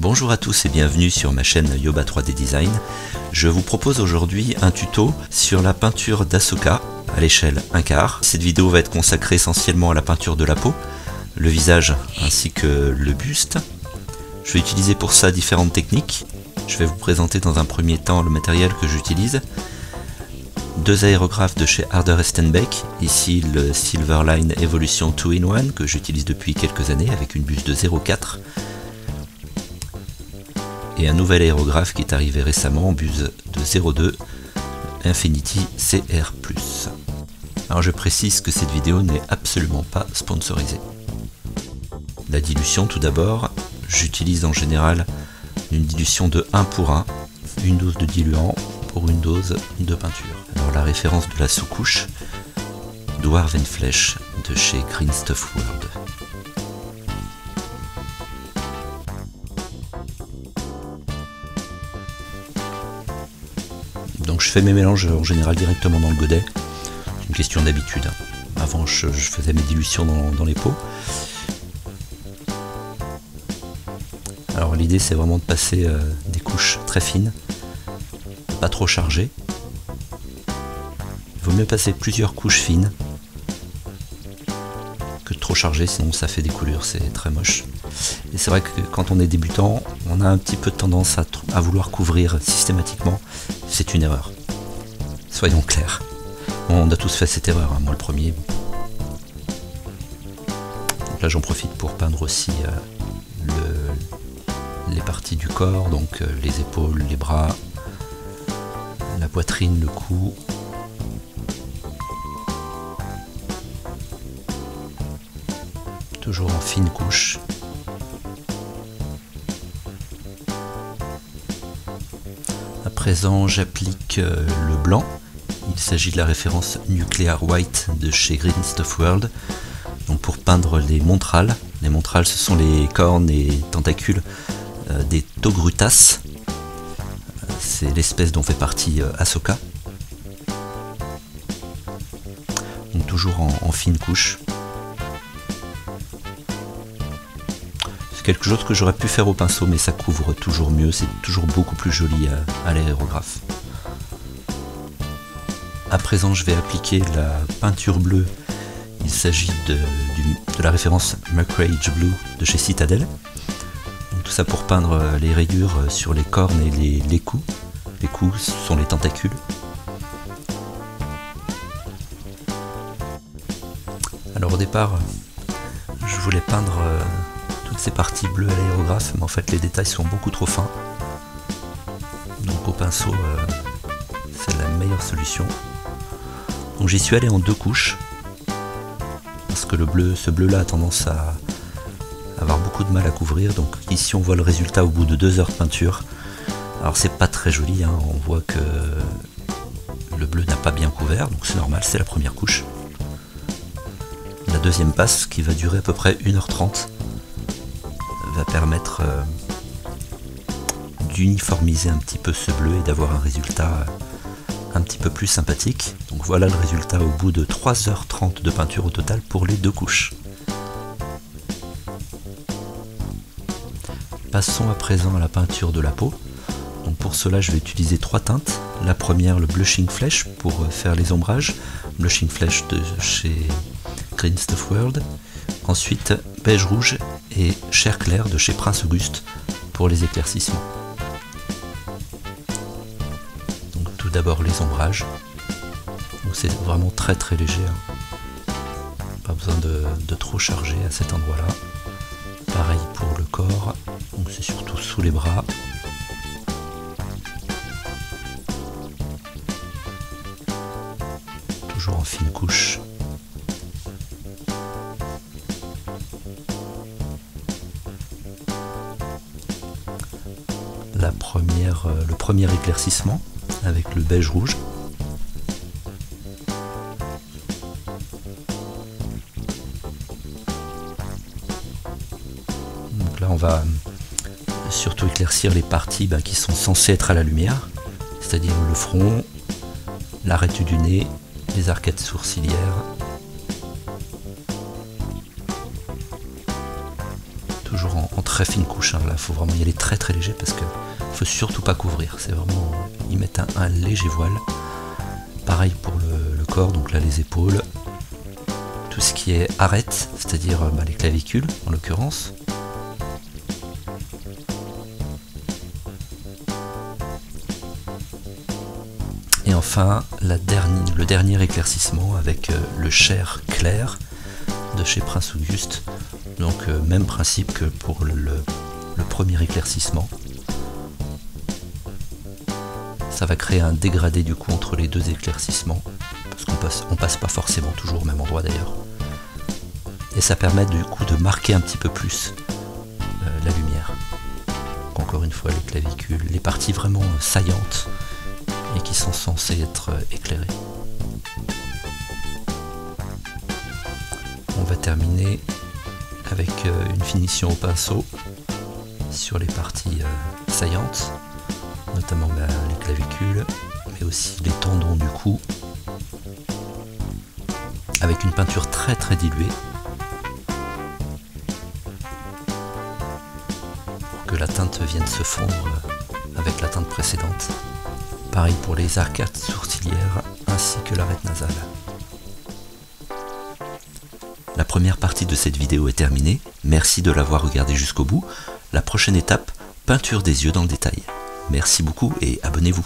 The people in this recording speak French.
Bonjour à tous et bienvenue sur ma chaîne Yoba 3D Design. Je vous propose aujourd'hui un tuto sur la peinture d'Ahsoka à l'échelle 1/4. Cette vidéo va être consacrée essentiellement à la peinture de la peau, le visage ainsi que le buste. Je vais utiliser pour ça différentes techniques. Je vais vous présenter dans un premier temps le matériel que j'utilise. Deux aérographes de chez Harder Beck, ici le Silverline Evolution 2-in-1 que j'utilise depuis quelques années avec une buse de 0,4 et un nouvel aérographe qui est arrivé récemment en buse de 0,2 Infinity CR+. Alors je précise que cette vidéo n'est absolument pas sponsorisée. La dilution tout d'abord, j'utilise en général une dilution de 1 pour 1, une dose de diluant pour une dose de peinture. Alors la référence de la sous-couche, Dwarvenflesh de chez Green Stuff World. Donc je fais mes mélanges en général directement dans le godet, c'est une question d'habitude. Avant je faisais mes dilutions dans les pots. Alors l'idée c'est vraiment de passer des couches très fines, pas trop chargées. Il vaut mieux passer plusieurs couches fines que de trop chargées, sinon ça fait des coulures, c'est très moche. Et c'est vrai que quand on est débutant, on a un petit peu de tendance à vouloir couvrir systématiquement. C'est une erreur. Soyons clairs. On a tous fait cette erreur, hein, moi le premier. Donc là j'en profite pour peindre aussi les parties du corps, donc les épaules, les bras, la poitrine, le cou. Toujours en fine couche. À présent, j'applique le blanc. Il s'agit de la référence Nuclear White de chez Green Stuff World. Donc pour peindre les montrales. Les montrales, ce sont les cornes et tentacules des Togrutas. C'est l'espèce dont fait partie Ahsoka. Donc toujours en fine couche. Quelque chose que j'aurais pu faire au pinceau, mais ça couvre toujours mieux, c'est toujours beaucoup plus joli à l'aérographe. À présent, je vais appliquer la peinture bleue. Il s'agit de la référence Mercrage Blue de chez Citadel. Donc, tout ça pour peindre les rayures sur les cornes et les coups. Les coups, ce sont les tentacules. Alors au départ, je voulais peindre toutes ces parties bleues à l'aérographe, mais en fait les détails sont beaucoup trop fins. Donc au pinceau, c'est la meilleure solution. Donc j'y suis allé en 2 couches, parce que ce bleu là a tendance à avoir beaucoup de mal à couvrir. Donc ici on voit le résultat au bout de 2 heures de peinture. Alors c'est pas très joli, hein. On voit que le bleu n'a pas bien couvert, donc c'est normal, c'est la première couche. La deuxième passe, qui va durer à peu près 1h30, va permettre d'uniformiser un petit peu ce bleu et d'avoir un résultat un petit peu plus sympathique. Donc voilà le résultat au bout de 3h30 de peinture au total pour les 2 couches. Passons à présent à la peinture de la peau. Donc pour cela je vais utiliser 3 teintes. La première, le Blushing Flesh pour faire les ombrages. Blushing Flesh de chez Green Stuff World. Ensuite, beige rouge et chair claire de chez Prince Auguste pour les éclaircissements. Donc tout d'abord les ombrages. Donc c'est vraiment très très léger. Hein. Pas besoin de trop charger à cet endroit-là. Pareil pour le corps. Donc c'est surtout sous les bras. Toujours en fine couche. Le premier éclaircissement avec le beige rouge. Donc là on va surtout éclaircir les parties qui sont censées être à la lumière, c'est-à-dire le front, l'arête du nez, les arcades sourcilières. toujours en très fine couche, hein. Là il faut vraiment y aller très très léger parce que faut surtout pas couvrir, c'est vraiment y mettre un léger voile. Pareil pour le corps, donc là les épaules, tout ce qui est arête, c'est-à-dire les clavicules en l'occurrence. Et enfin le dernier éclaircissement avec le chair clair de chez Prince Auguste. Donc même principe que pour le premier éclaircissement. Ça va créer un dégradé du coup entre les deux éclaircissements, parce qu'on passe pas forcément toujours au même endroit d'ailleurs. Et ça permet du coup de marquer un petit peu plus la lumière. Donc, encore une fois, les clavicules, les parties vraiment saillantes et qui sont censées être éclairées. On va terminer avec une finition au pinceau sur les parties saillantes, notamment les clavicules, mais aussi les tendons du cou, avec une peinture très très diluée, pour que la teinte vienne se fondre avec la teinte précédente. Pareil pour les arcades sourcilières ainsi que l'arête nasale. La première partie de cette vidéo est terminée, merci de l'avoir regardée jusqu'au bout. La prochaine étape, peinture des yeux dans le détail. Merci beaucoup et abonnez-vous.